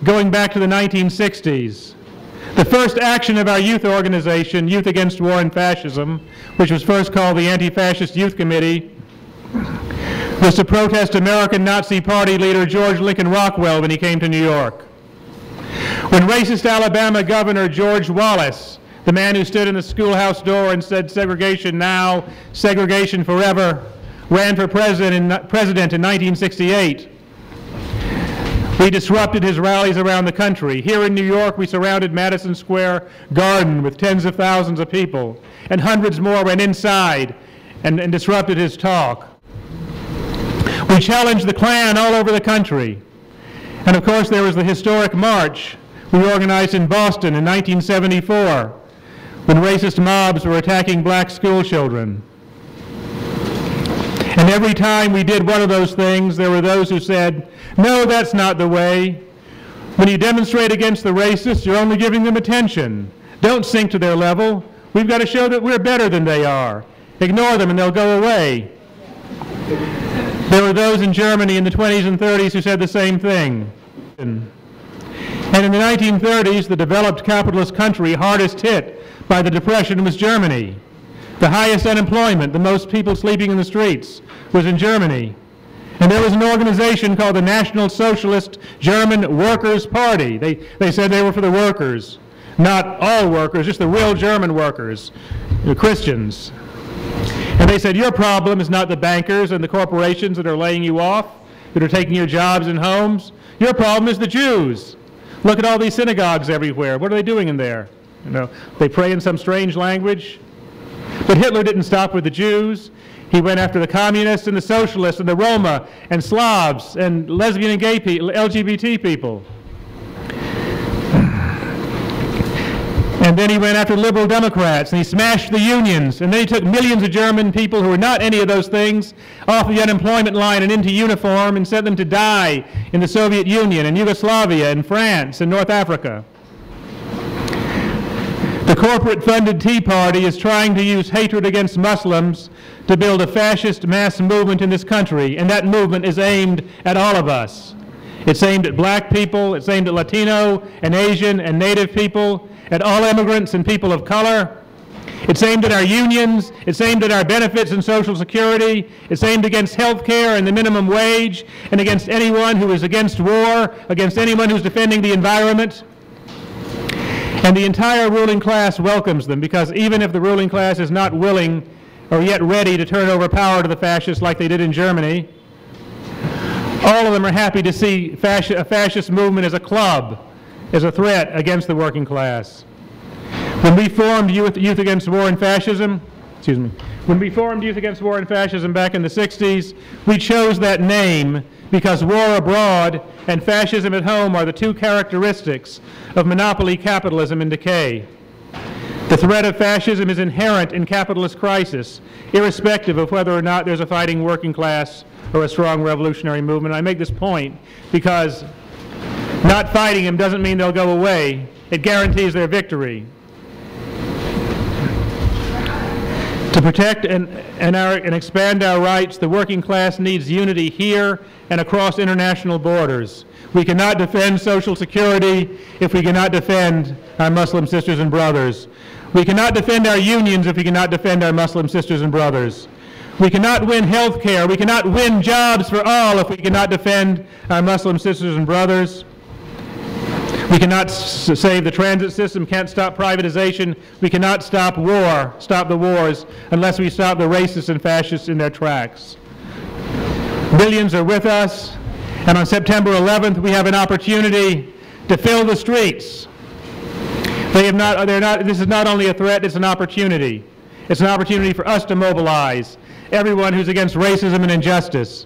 going back to the 1960s. The first action of our youth organization, Youth Against War and Fascism, which was first called the Anti-Fascist Youth Committee, was to protest American Nazi Party leader George Lincoln Rockwell when he came to New York. When racist Alabama Governor George Wallace, the man who stood in the schoolhouse door and said segregation now, segregation forever, ran for president in 1968, we disrupted his rallies around the country. Here in New York, we surrounded Madison Square Garden with tens of thousands of people, and hundreds more went inside and disrupted his talk. We challenged the Klan all over the country. And of course, there was the historic march we organized in Boston in 1974 when racist mobs were attacking black school children. And every time we did one of those things, there were those who said, "No, that's not the way. When you demonstrate against the racists, you're only giving them attention. Don't sink to their level. We've got to show that we're better than they are. Ignore them and they'll go away." There were those in Germany in the 20s and 30s who said the same thing. And in the 1930s, the developed capitalist country hardest hit by the Depression was Germany. The highest unemployment, the most people sleeping in the streets, was in Germany. And there was an organization called the National Socialist German Workers' Party. They said they were for the workers. Not all workers, just the real German workers, the Christians. And they said, your problem is not the bankers and the corporations that are laying you off, that are taking your jobs and homes. Your problem is the Jews. Look at all these synagogues everywhere. What are they doing in there? You know, they pray in some strange language. But Hitler didn't stop with the Jews. He went after the communists and the socialists and the Roma and Slavs and lesbian and gay people, LGBT people. And then he went after liberal Democrats, and he smashed the unions, and then he took millions of German people who were not any of those things off the unemployment line and into uniform and sent them to die in the Soviet Union and Yugoslavia and France and North Africa. The corporate-funded Tea Party is trying to use hatred against Muslims to build a fascist mass movement in this country, and that movement is aimed at all of us. It's aimed at black people, it's aimed at Latino and Asian and Native people, at all immigrants and people of color. It's aimed at our unions, it's aimed at our benefits and Social Security, it's aimed against health care and the minimum wage, and against anyone who is against war, against anyone who's defending the environment. And the entire ruling class welcomes them, because even if the ruling class is not willing or yet ready to turn over power to the fascists like they did in Germany, all of them are happy to see a fascist movement as a club, as a threat against the working class. When we formed Youth Against War and Fascism, when we formed Youth Against War and Fascism back in the 60s, we chose that name because war abroad and fascism at home are the two characteristics of monopoly capitalism in decay. The threat of fascism is inherent in capitalist crisis, irrespective of whether or not there's a fighting working class or a strong revolutionary movement. I make this point because not fighting them doesn't mean they'll go away. It guarantees their victory. To protect and expand our rights, the working class needs unity here and across international borders. We cannot defend Social Security if we cannot defend our Muslim sisters and brothers. We cannot defend our unions if we cannot defend our Muslim sisters and brothers. We cannot win health care. We cannot win jobs for all if we cannot defend our Muslim sisters and brothers. We cannot save the transit system, can't stop privatization. We cannot stop war, stop the wars, unless we stop the racists and fascists in their tracks. Millions are with us, and on September 11th, we have an opportunity to fill the streets. This is not only a threat, it's an opportunity. It's an opportunity for us to mobilize everyone who's against racism and injustice.